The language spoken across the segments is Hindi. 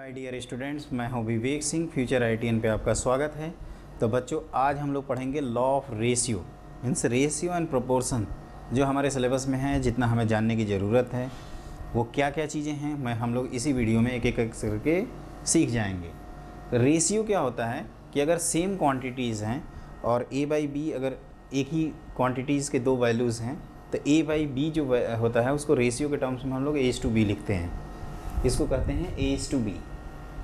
माय डियर स्टूडेंट्स, मैं हूं विवेक सिंह। फ्यूचर आईटीएन पे आपका स्वागत है। तो बच्चों, आज हम लोग पढ़ेंगे law of ratio, means ratio and proportion. जो हमारे सिलेबस में है, जितना हमें जानने की ज़रूरत है, वो क्या क्या चीज़ें हैं, हम लोग इसी वीडियो में एक एक करके सीख जाएंगे। रेशियो क्या होता है कि अगर सेम क्वान्टिटीज़ हैं और ए बाई बी, अगर एक ही क्वान्टिटीज़ के दो वैल्यूज़ हैं, तो ए बाई बी जो होता है उसको रेशियो के टर्म्स में हम लोग एज टू बी लिखते हैं। इसको कहते हैं as to b,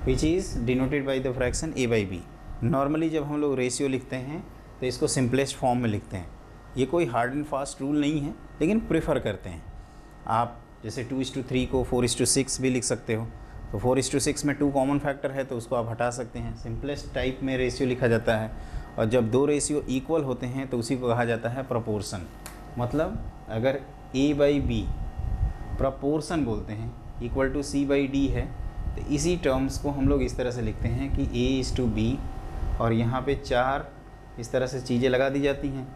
which is denoted by the fraction a by b. Normally जब हम लोग रेशियो लिखते हैं तो इसको सिंपलेस्ट फॉर्म में लिखते हैं। ये कोई हार्ड एंड फास्ट रूल नहीं है, लेकिन प्रेफर करते हैं। आप जैसे 2:3 को 4:6 भी लिख सकते हो। तो 4:6 में 2 कॉमन फैक्टर है, तो उसको आप हटा सकते हैं। सिंपलेस्ट टाइप में रेशियो लिखा जाता है। और जब दो रेशियो इक्वल होते हैं तो उसी को कहा जाता है प्रोपोर्शन। मतलब अगर ए बाई बी प्रोपोर्शन बोलते हैं, equal to C by d है, तो इसी टर्म्स को हम लोग इस तरह से लिखते हैं कि ए इज़ टू बी, और यहाँ पे 4 इस तरह से चीज़ें लगा दी जाती हैं,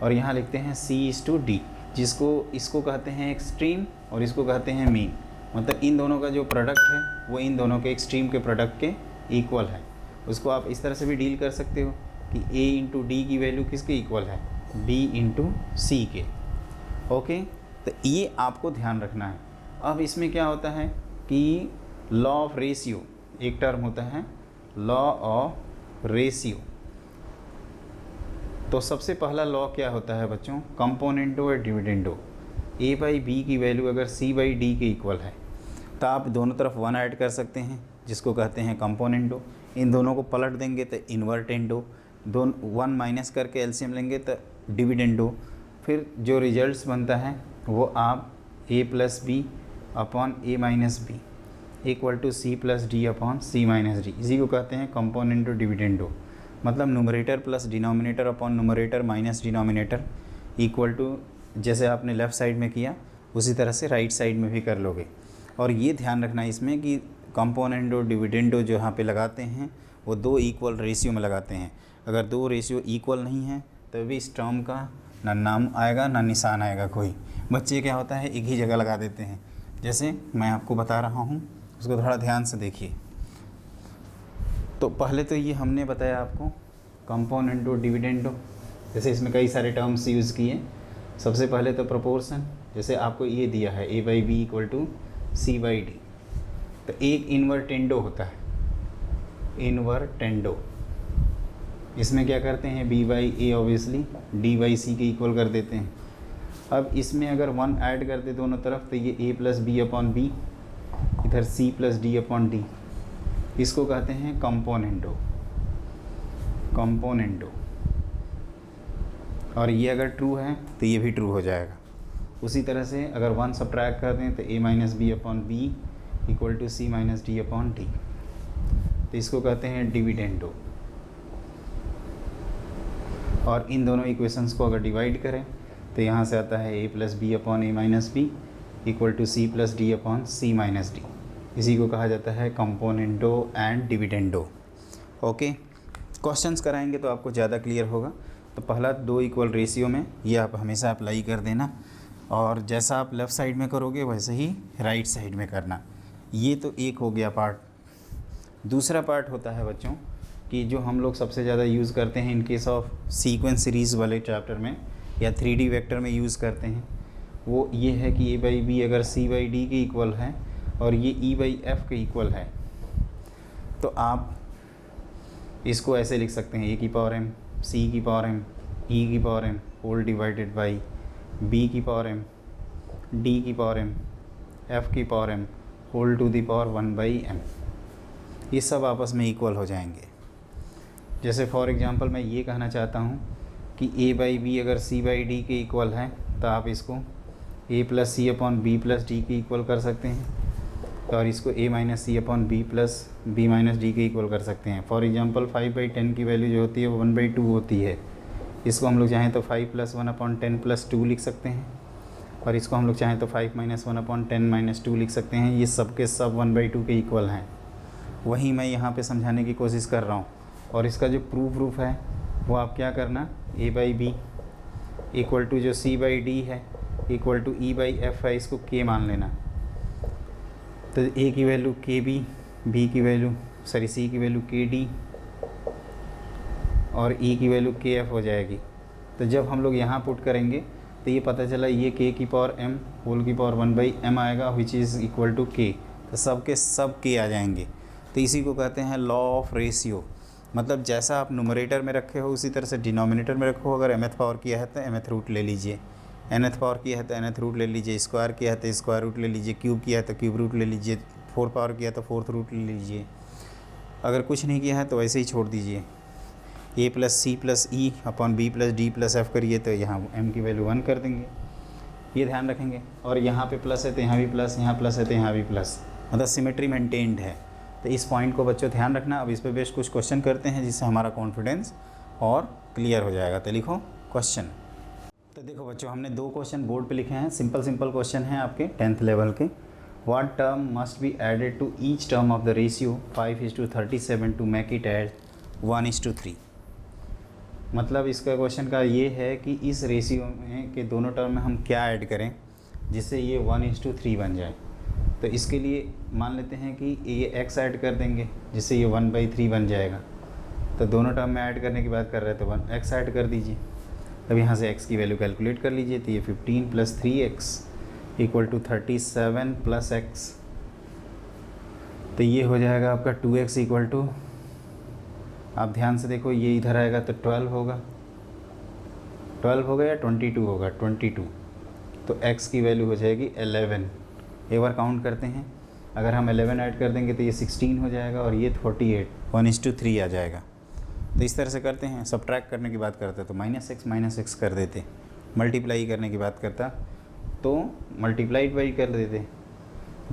और यहाँ लिखते हैं सी इज़ टू डी, इसको कहते हैं एक्सट्रीम और इसको कहते हैं मीन। मतलब इन दोनों का जो प्रोडक्ट है वो इन दोनों के एक्सट्रीम के प्रोडक्ट के इक्वल है। उसको आप इस तरह से भी डील कर सकते हो कि ए इंटू डी की वैल्यू किसके इक्वल है, बी इंटू सी के। ओके, तो ये आपको ध्यान रखना है। अब इसमें क्या होता है कि लॉ ऑफ रेशियो एक टर्म होता है, लॉ ऑफ रेशियो। तो सबसे पहला लॉ क्या होता है बच्चों, कंपोनेंटो और डिविडेंडो। ए बाई बी की वैल्यू अगर सी बाई डी के इक्वल है तो आप दोनों तरफ 1 ऐड कर सकते हैं, जिसको कहते हैं कंपोनेंटो। इन दोनों को पलट देंगे तो इन्वर्टेंडो, 1 माइनस करके एलसीएम लेंगे तो डिविडेंडो। फिर जो रिजल्ट्स बनता है वो आप A plus B upon A minus B equal to C plus D upon C minus D, इसी को कहते हैं कंपोनेंटो डिविडेंडो। मतलब numerator plus denominator upon numerator minus denominator equal to, जैसे आपने लेफ़्ट साइड में किया उसी तरह से राइट साइड में भी कर लोगे। और ये ध्यान रखना इसमें कि कंपोनेंटो डिविडेंडो जो यहाँ पे लगाते हैं वो 2 इक्वल रेशियो में लगाते हैं। अगर 2 रेशियो इक्वल नहीं है तो भी इस टर्म का ना नाम आएगा ना निशान आएगा। कोई बच्चे क्या होता है एक ही जगह लगा देते हैं। जैसे मैं आपको बता रहा हूँ, उसको थोड़ा ध्यान से देखिए। तो पहले तो ये हमने बताया आपको कंपोनेंटो डिविडेंडो, जैसे इसमें कई सारे टर्म्स यूज़ किए। सबसे पहले तो प्रोपोर्शन, जैसे आपको ये दिया है A by B equal to C by D, तो एक इन्वर्टेंडो होता है, इन्वर्टेंडो। इसमें क्या करते हैं, B by A obviously D by C के इक्वल कर देते हैं। अब इसमें अगर 1 ऐड कर दे दोनों तरफ तो ये a plus B upon b, इधर c plus D upon d, इसको कहते हैं कंपोनेंटो, कंपोनेंटो। और ये अगर ट्रू है तो ये भी ट्रू हो जाएगा। उसी तरह से अगर 1 सब्ट्रैक्ट कर दें तो A minus B upon B equal to C minus D upon D, तो इसको कहते हैं डिविडेंडो। और इन दोनों इक्वेशंस को अगर डिवाइड करें तो यहाँ से आता है A plus B upon A minus B equal to C plus D upon C minus D, इसी को कहा जाता है componendo and dividendo. Okay, questions कराएंगे तो आपको ज़्यादा क्लियर होगा। तो पहला 2 इक्वल रेशियो में ये आप हमेशा अप्लाई कर देना, और जैसा आप लेफ़्ट साइड में करोगे वैसे ही राइट साइड में करना। ये तो एक हो गया पार्ट। दूसरा पार्ट होता है बच्चों कि जो हम लोग सबसे ज़्यादा यूज़ करते हैं in case of sequence series वाले चैप्टर में या 3D वेक्टर में यूज़ करते हैं, वो ये है कि ए बाई बी अगर सी बाई डी के इक्वल है और ये ई बाई एफ के इक्वल है, तो आप इसको ऐसे लिख सकते हैं, ए की पावर एम सी की पावर एम ई की power m whole divided by b की पावर एम डी की पावर एम एफ की power m whole to the power 1 by m. ये सब आपस में इक्वल हो जाएंगे। जैसे फॉर एग्जांपल मैं ये कहना चाहता हूँ कि ए बाई बी अगर सी बाई डी के इक्वल है तो आप इसको A plus C upon B plus D के इक्वल कर सकते हैं, और इसको A minus C upon B plus B minus D के इक्वल कर सकते हैं। फॉर एग्जांपल 5/10 की वैल्यू जो होती है वो 1/2 होती है। इसको हम लोग चाहें तो 5 + 1 अपॉन 10 + 2 लिख सकते हैं, और इसको हम लोग चाहें तो 5 - 1 अपॉन 10 - 2 लिख सकते हैं। ये सब के सब 1/2 के इक्वल हैं। वही मैं यहाँ पे समझाने की कोशिश कर रहा हूँ। और इसका जो प्रूफ है वो आप क्या करना, a by B equal to जो सी बाई डी है equal to e by f है, इसको के मान लेना। तो ए की वैल्यू के बी बी की वैल्यू सी की वैल्यू के डी और ई की वैल्यू के एफ हो जाएगी। तो जब हम लोग यहाँ पुट करेंगे तो ये पता चला ये के की पावर एम होल की पावर 1/m आएगा विच इज़ इक्वल टू के। तो सब के सब के आ जाएंगे। तो इसी को कहते हैं लॉ ऑफ रेशियो। मतलब जैसा आप न्यूमरेटर में रखे हो उसी तरह से डिनोमिनेटर में रखो। अगर mth पावर किया है तो mth रूट ले लीजिए, nth पावर किया है तो nth रूट ले लीजिए, स्क्वायर किया है तो स्क्वायर रूट ले लीजिए, क्यूब किया है तो क्यूब रूट ले लीजिए, 4 पावर किया है तो 4th रूट ले लीजिए। अगर कुछ नहीं किया है तो वैसे ही छोड़ दीजिए। a plus c plus e upon B plus d plus f करिए तो यहाँ m की वैल्यू 1 कर देंगे, ये ध्यान रखेंगे। और यहाँ पे प्लस है तो यहाँ भी प्लस, यहाँ प्लस है तो यहाँ भी प्लस, मतलब सिमेट्री मेंटेन्ड है। तो इस पॉइंट को बच्चों ध्यान रखना। अब इस पे बेस्ड कुछ क्वेश्चन करते हैं जिससे हमारा कॉन्फिडेंस और क्लियर हो जाएगा। तो लिखो क्वेश्चन। तो देखो बच्चों, हमने 2 क्वेश्चन बोर्ड पे लिखे हैं, सिंपल क्वेश्चन हैं आपके 10th लेवल के। What term must be added to each term of the ratio 5:37 to make it add 1:3। मतलब इसका क्वेश्चन का ये है कि इस रेशियो में के दोनों टर्म में हम क्या ऐड करें जिससे ये 1:3 बन जाए। तो इसके लिए मान लेते हैं कि ये x ऐड कर देंगे जिससे ये 1/3 बन जाएगा। तो दोनों टर्म में ऐड करने की बात कर रहे हैं तो 1x ऐड कर दीजिए। अब यहाँ से x की वैल्यू कैलकुलेट कर लीजिए। तो ये 15 + 3x = 37 + x। तो ये हो जाएगा आपका 2x = आप ध्यान से देखो, ये इधर आएगा तो 12 होगा, 12 होगा या 22 होगा, 22। तो x की वैल्यू हो जाएगी 11। एक बार काउंट करते हैं, अगर हम 11 ऐड कर देंगे तो ये 16 हो जाएगा और ये 48, 1:3 आ जाएगा। तो इस तरह से करते हैं। सब्ट्रैक्ट करने की बात करते तो -x कर देते, मल्टीप्लाई करने की बात करता तो मल्टीप्लाइड बाई कर देते।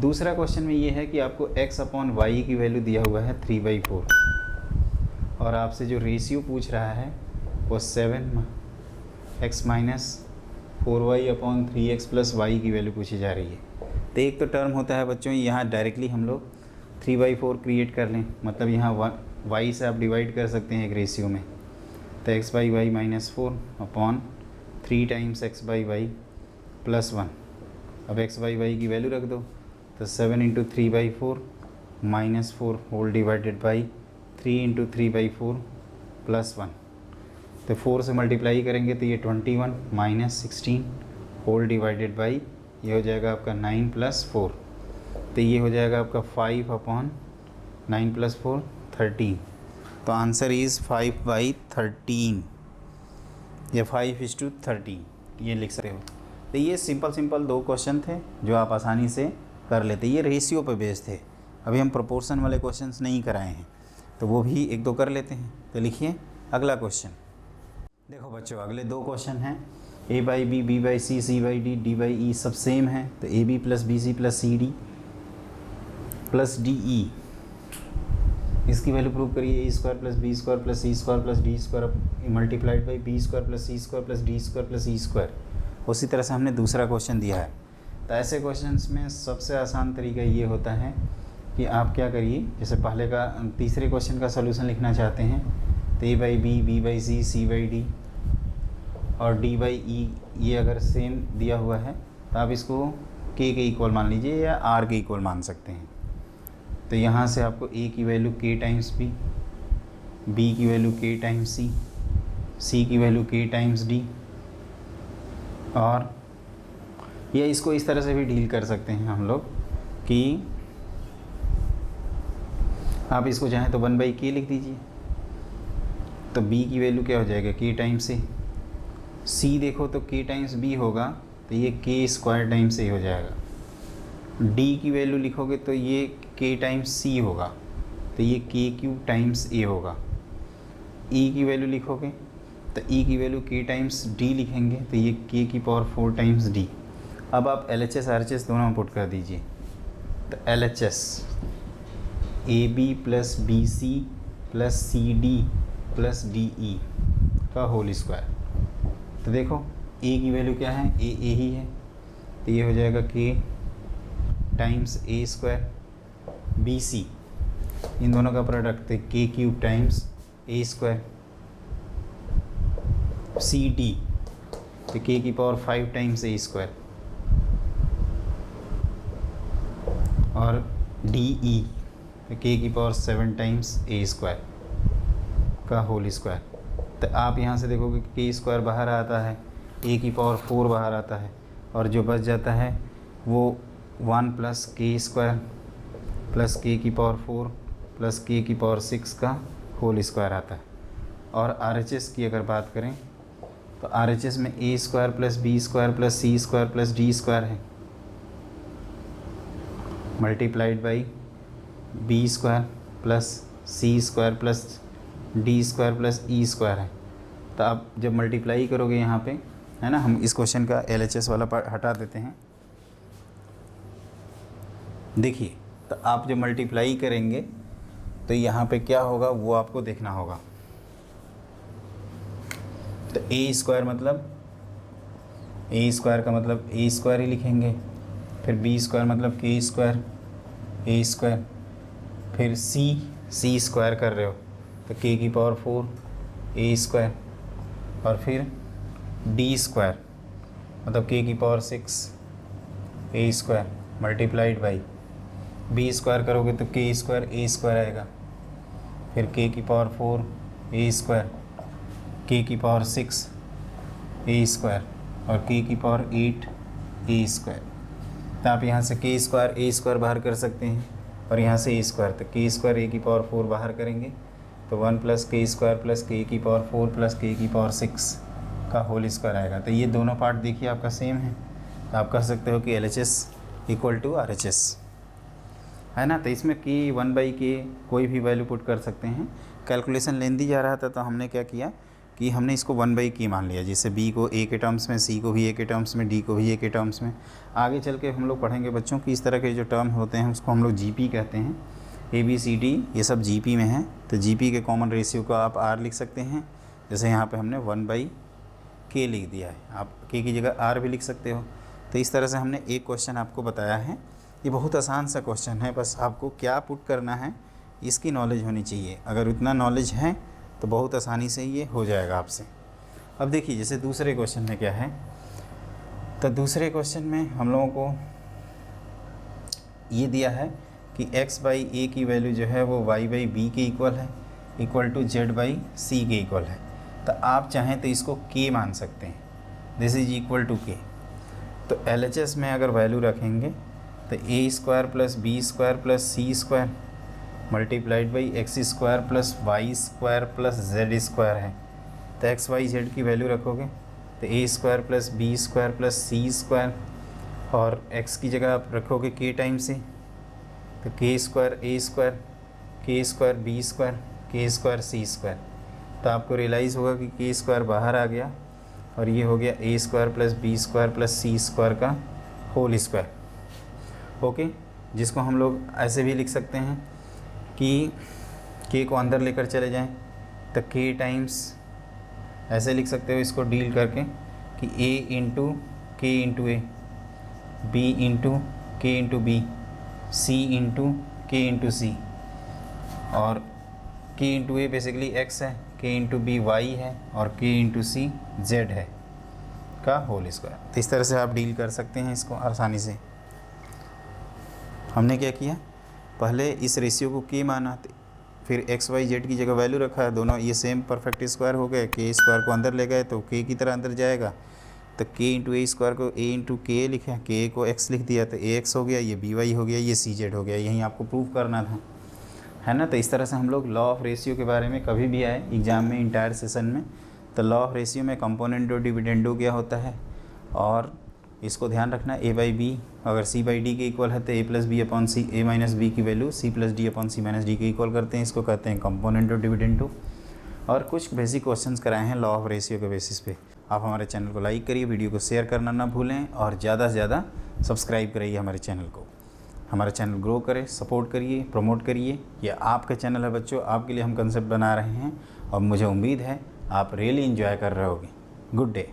दूसरा क्वेश्चन में ये है कि आपको x/y की वैल्यू दिया हुआ है 3/4 और आपसे जो रेशियो पूछ रहा है वो 7x - 4y/3x + y की वैल्यू पूछी जा रही है। तो एक तो टर्म होता है बच्चों, यहाँ डायरेक्टली हम लोग 3/4 क्रिएट कर लें, मतलब यहाँ y से आप डिवाइड कर सकते हैं एक रेशियो में। तो x/y -4 अपॉन 3 टाइम्स x/y + 1। अब x/y की वैल्यू रख दो तो 7 × 3/4 -4 होल डिवाइडेड बाई 3 × 3/4 + 1। तो 4 से मल्टीप्लाई करेंगे तो ये 21 -16 होल डिवाइडेड बाई, ये हो जाएगा आपका 9 + 4। तो ये हो जाएगा आपका 5/9 + 4 13। तो आंसर इज़ 5/13 या 5:13 ये लिख सकते हो। तो ये सिंपल 2 क्वेश्चन थे जो आप आसानी से कर लेते। ये रेशियो पे बेस्ड थे। अभी हम प्रोपोर्शन वाले क्वेश्चंस नहीं कराए हैं तो वो भी 1-2 कर लेते हैं। तो लिखिए अगला क्वेश्चन। देखो बच्चों, अगले 2 क्वेश्चन हैं। a/b, b/c, c/d, d/e सब सेम है। तो ab + bc + cd + de इसकी वैल्यू प्रूव करिए। a² + b² + c² + d² multiplied by b² + c² + d² + e²। उसी तरह से हमने दूसरा क्वेश्चन दिया है। तो ऐसे क्वेश्चंस में सबसे आसान तरीका ये होता है कि आप क्या करिए, जैसे पहले का तीसरे क्वेश्चन का सलूशन लिखना चाहते हैं तो a/b, b/c, c/d और d/e ये अगर सेम दिया हुआ है तो आप इसको k के इक्वल मान लीजिए या r के इक्वल मान सकते हैं। तो यहाँ से आपको a की value k times b, b की value k times c, c की वैल्यू k टाइम्स d और या इसको इस तरह से भी डील कर सकते हैं हम लोग कि आप इसको चाहें तो 1/k लिख दीजिए। तो b की वैल्यू क्या हो जाएगा k टाइम्स a, c देखो तो k टाइम्स b होगा तो ये k² टाइम्स a हो जाएगा। d की वैल्यू लिखोगे तो ये k टाइम्स c होगा तो ये k³ टाइम्स a होगा। e की वैल्यू लिखोगे तो e की वैल्यू k टाइम्स d लिखेंगे तो ये k⁴ टाइम्स d। अब आप LHS RHS दोनों पुट कर दीजिए। तो LHS AB + BC + CD + DE का होल स्क्वायर। तो देखो a की वैल्यू क्या है, a ही है तो ये हो जाएगा k टाइम्स a²। BC इन दोनों का प्रोडक्ट है k³ टाइम्स a²। CD तो k⁵ टाइम्स a²। और DE तो k की पावर 7 टाइम्स a स्क्वायर का होल स्क्वायर। तो आप यहाँ से देखोगे k स्क्वायर बाहर आता है, a की पावर 4 बाहर आता है, और जो बच जाता है वो 1 plus k square plus k की पावर 4 प्लस k की पावर 6 का होल स्क्वायर आता है। और RHS की अगर बात करें तो RHS में a square plus b square plus c square plus d square है, multiplied by b square plus c square plus d square plus e square है। तो आप जब मल्टीप्लाई करोगे यहाँ पे, है ना, हम इस क्वेश्चन का LHS वाला पार्ट हटा देते हैं। देखिए, तो आप जब मल्टीप्लाई करेंगे तो यहाँ पे क्या होगा वो आपको देखना होगा। तो a स्क्वायर मतलब a स्क्वायर का मतलब a स्क्वायर ही लिखेंगे, फिर b स्क्वायर मतलब k स्क्वायर a स्क्वायर, फिर c स्क्वायर कर रहे हो तो k की पावर 4 a स्क्वायर, और फिर d स्क्वायर मतलब k की power 6 a square multiplied by b square करोगे तो k स्क्वायर a स्क्वायर आएगा, फिर k की पावर 4 a स्क्वायर, k की पावर 6 a स्क्वायर और k की पावर 8 a स्क्वायर। तो आप यहाँ से k स्क्वायर a स्क्वायर बाहर कर सकते हैं, और यहाँ से a स्क्वायर, तो k स्क्वायर a की पावर 4 बाहर करेंगे तो 1 plus k square plus k की पावर 4 प्लस k की पावर 6 का होल स्क्वायर आएगा। तो ये दोनों पार्ट देखिए आपका सेम है, तो आप कह सकते हो कि LHS इक्वल टू RHS, है ना। तो इसमें k 1/k कोई भी वैल्यू पुट कर सकते हैं। कैलकुलेशन लेंदी जा रहा था तो हमने क्या किया कि हमने इसको 1/k मान लिया, जैसे b को a के टर्म्स में, c को भी a के टर्म्स में, d को भी a के टर्म्स में। आगे चल के हम लोग पढ़ेंगे बच्चों कि इस तरह के जो टर्म होते हैं उसको हम लोग GP कहते हैं। ABCD ये सब GP में है, तो GP के कॉमन रेशियो को आप R लिख सकते हैं। जैसे यहाँ पे हमने 1/k लिख दिया है, आप k की जगह R भी लिख सकते हो। तो इस तरह से हमने एक क्वेश्चन आपको बताया है। ये बहुत आसान सा क्वेश्चन है, बस आपको क्या पुट करना है इसकी नॉलेज होनी चाहिए। अगर उतना नॉलेज है तो बहुत आसानी से ये हो जाएगा आपसे। अब देखिए जैसे दूसरे क्वेश्चन में क्या है, तो दूसरे क्वेश्चन में हम लोगों को ये दिया है कि x/a की वैल्यू जो है वो y/b के इक्वल है, इक्वल टू z/c के इक्वल है। तो आप चाहें तो इसको k मान सकते हैं, this is equal to k। तो LHS में अगर वैल्यू रखेंगे तो a square plus b square plus c square multiplied by x square plus y square plus z square है। तो x y z की वैल्यू रखोगे तो a square plus b square plus c square, और x की जगह आप रखोगे k टाइम से, तो k square a square, k square b square, k square c square. तो आपको रियलाइज़ होगा कि k स्क्वायर बाहर आ गया और ये हो गया a square plus b square plus c square का होल स्क्वायर। ओके, जिसको हम लोग ऐसे भी लिख सकते हैं कि k को अंदर लेकर चले जाएं तो k टाइम्स, ऐसे लिख सकते हो इसको डील करके कि a into k into a, b into k into b, c into k into c, और k into a basically x है, k इंटू b y है, और k इंटू c z है का होल स्क्वायर। तो इस तरह से आप डील कर सकते हैं इसको आसानी से। हमने क्या किया, पहले इस रेशियो को k माना, फिर x y z की जगह वैल्यू रखा है, दोनों ये सेम परफेक्ट स्क्वायर हो गए, k स्क्वायर को अंदर ले गए तो k की तरह अंदर जाएगा, तो k इंटू a स्क्वायर को a इंटू k लिखे, k को x लिख दिया तो ax हो गया, ये by हो गया, ये cz हो गया। यही आपको प्रूव करना था, है ना। तो इस तरह से हम लोग लॉ ऑफ रेशियो के बारे में कभी भी आए एग्ज़ाम में, इंटायर सेशन में, तो लॉ ऑफ रेशियो में कंपोनेंटो डिविडेंडो क्या होता है, और इसको ध्यान रखना a/b अगर c/d के इक्वल है तो a+b/c, a-b की वैल्यू c+d/c-d के इक्वल करते हैं, इसको कहते हैं कंपोनेंटो डिविडेंडो। और कुछ बेसिक क्वेश्चंस कराए हैं लॉ ऑफ रेशियो के बेसिस पे। आप हमारे चैनल को लाइक करिए, वीडियो को शेयर करना ना भूलें, और ज़्यादा से ज़्यादा सब्सक्राइब करिए हमारे चैनल को। हमारा चैनल ग्रो करे, सपोर्ट करिए, प्रमोट करिए। ये आपका चैनल है बच्चों, आपके लिए हम कंसेप्ट बना रहे हैं, और मुझे उम्मीद है आप रियली एंजॉय कर रहे होगे। Good day.